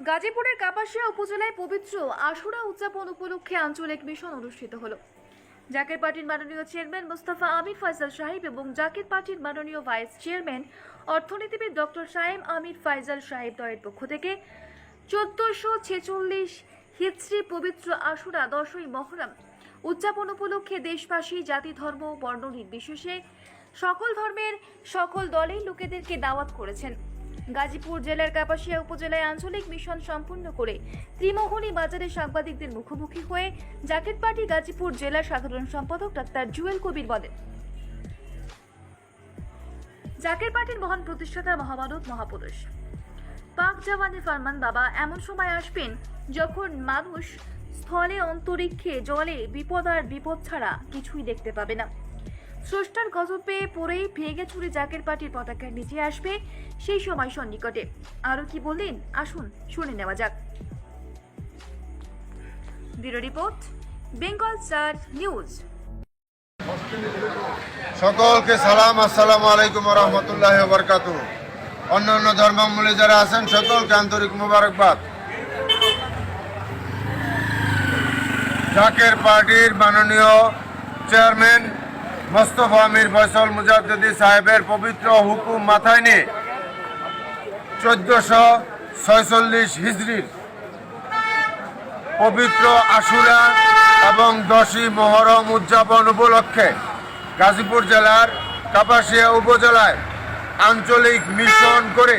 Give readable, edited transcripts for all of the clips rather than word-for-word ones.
গাজীপুরের কাপাসিয়া উপজেলায় পবিত্র আশুরা উদযাপন উপলক্ষে আঞ্চলিক মিশন অনুষ্ঠিত হলো। জাকের পার্টির মাননীয় চেয়ারম্যান মুস্তাফা আমির ফয়সাল সাহেব এবং জাকের পার্টির মাননীয় ভাইস চেয়ারম্যান অর্থনীতিবিদ ডক্টর সায়েম আমির ফয়সাল সাহেব দয়ের পক্ষ থেকে 1446 হিজরি পবিত্র আশুরা 10ই মহরম উদযাপন উপলক্ষে দেশবাসী জাতি ধর্ম বর্ণ নির্বিশেষে সকল ধর্মের সকল দলের লোকেদেরকে দাওয়াত করেছেন। গাজীপুর জেলার কাপাসিয়া উপজেলায় আঞ্চলিক মিশন সম্পূর্ণ করে ত্রিমোহনী বাজারে সাংবাদিকদের মুখোমুখি হয়ে জাকের পার্টি গাজীপুর জেলা সাধারণ সম্পাদক ডাক্তার জুয়েল কবির বলেন, জাকের পার্টির মহান প্রতিষ্ঠাতা মহামানব মহাপুরুষ পাক জাওয়ানে ফরমান বাবা এমন সময় আসবেন যখন মানুষ স্থলে অন্তরিক্ষে জলে বিপদ আর বিপদ ছাড়া কিছুই দেখতে পাবে না। স্রষ্টার গজবে পড়েই ভেঙে চুরে জাকের পার্টির পতাকার নিচে আসবে সেই সময় সন্নিকটে। আরো কি বললেন আসুন শুনে নেওয়া যাক। Bureau report, Bengal star news. সকলকে সালাম, আসসালামু আলাইকুম ওয়া রাহমাতুল্লাহি ওয়া বারাকাতুহু। অন্যান্য ধর্মাবলম্বী যারা আছেন সকলকে আন্তরিক মোবারকবাদ। জাকের পার্টির মাননীয় চেয়ারম্যান মুস্তাফা আমির ফয়সাল মুজাদ্দিদি সাহেবের পবিত্র হুকুম মাথায় নিয়ে 1446 হিজরির পবিত্র আশুরা এবং 10ই মহরম উদযাপন উপলক্ষে গাজীপুর জেলার কাপাসিয়া উপজেলায় আঞ্চলিক মিশন করে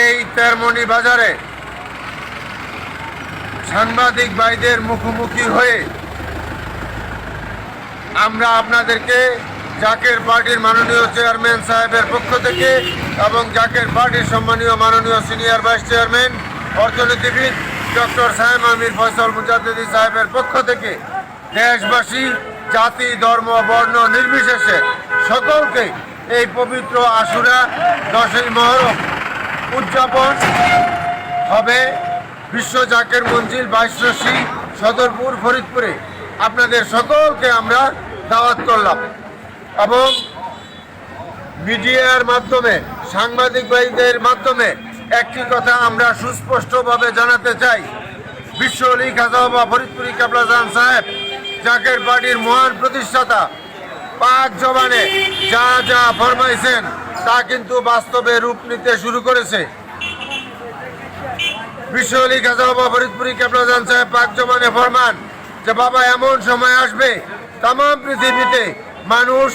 এই তেরমনি বাজারে সাংবাদিক ভাইদের মুখোমুখি হয়ে আমরা আপনাদেরকে জাকের পার্টির মাননীয় চেয়ারম্যান সাহেবের পক্ষ থেকে এবং জাকের পার্টির সম্মানীয় মাননীয় সিনিয়র ভাইস চেয়ারম্যান অর্থনীতিবিদ ডক্টর সায়েম আমির ফয়সাল মুজাদ্দিদি সাহেবের পক্ষ থেকে দেশবাসী জাতি ধর্ম বর্ণ নির্বিশেষে সকলকে এই পবিত্র আশুরা 10ই মহরম উদযাপন হবে বিশ্ব জাকের মঞ্জিল 22 সদরপুর ফরিদপুরে। আপনাদের সকলকে আমরা দাওয়াত করলাম এবং মিডিয়ার মাধ্যমে সাংবাদিক ভাইদের মাধ্যমে একটি কথা আমরা সুস্পষ্টভাবে জানাতে চাই, বিশ্ব অলি খাজা বাবা ফরিদপুরি কাবলাজান সাহেব জাকের পার্টির মহান প্রতিষ্ঠাতা পাক জবানে যা যা ফরমাইছেন তা কিন্তু বাস্তবে রূপ নিতে শুরু করেছে। বিশ্ব অলি খাজা বাবা ফরিদপুরি কাবলাজান সাহেব পাক জবানে ফরমান যে বাবা এমন সময় আসবে তাম পৃথিবীতে মানুষ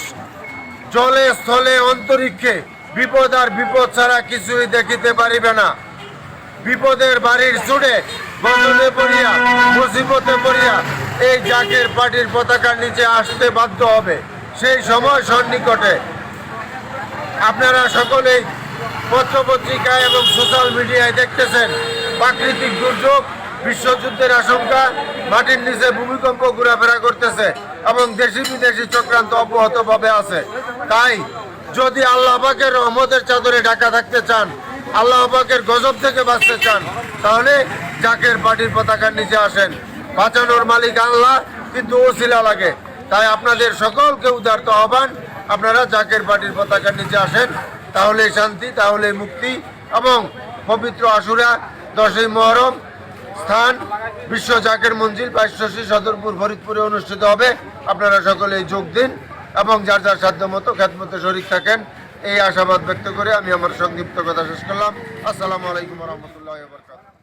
জলে স্থলে অন্তরিক্ষে বিপদ আর বিপদ ছাড়া কিছুই দেখিতে পারিবে না। বিপদের বাড়ির ছুটে গজলে পড়িয়া মুসিবতে পড়িয়া এই জাকের পার্টির পতাকার নিচে আসতে বাধ্য হবে। সেই সময় সন্নিকটে আপনারা সকলেই পত্রপত্রিকায় এবং সোশ্যাল মিডিয়ায় দেখতেছেন প্রাকৃতিক দুর্যোগ, বিশ্বযুদ্ধের আশঙ্কা, মাটির নিচে ভূমিকম্প ঘোরাফেরা করতেছে এবং দেশি বিদেশি চক্রান্ত অব্যাহতভাবে আছে। তাই যদি আল্লাহ পাকের রহমতের চাদরে ঢাকা থাকতে চান, আল্লাহ পাকের গজব থেকে বাঁচতে চান, তাহলে জাকের পার্টির পতাকার নিচে আসেন। বাঁচানোর মালিক আল্লাহ, কিন্তু ওসিলা লাগে। তাই আপনাদের সকলকে উদারত আহ্বান, আপনারা জাকের পার্টির পতাকার নিচে আসেন, তাহলে শান্তি, তাহলে মুক্তি। এবং পবিত্র আশুরা 10ই মহরম স্থান বিশ্ব জাকের মঞ্জিল 22 সদরপুর ফরিদপুরে অনুষ্ঠিত হবে। আপনারা সকলেই যোগ দিন এবং যার যার সাধ্য মতো খেদমতে শরীক থাকেন, এই আশাবাদ ব্যক্ত করে আমি আমার সংক্ষিপ্ত কথা শেষ করলাম। আসসালামু আলাইকুম ওয়া রাহমাতুল্লাহি ওয়া বারাকাতুহু।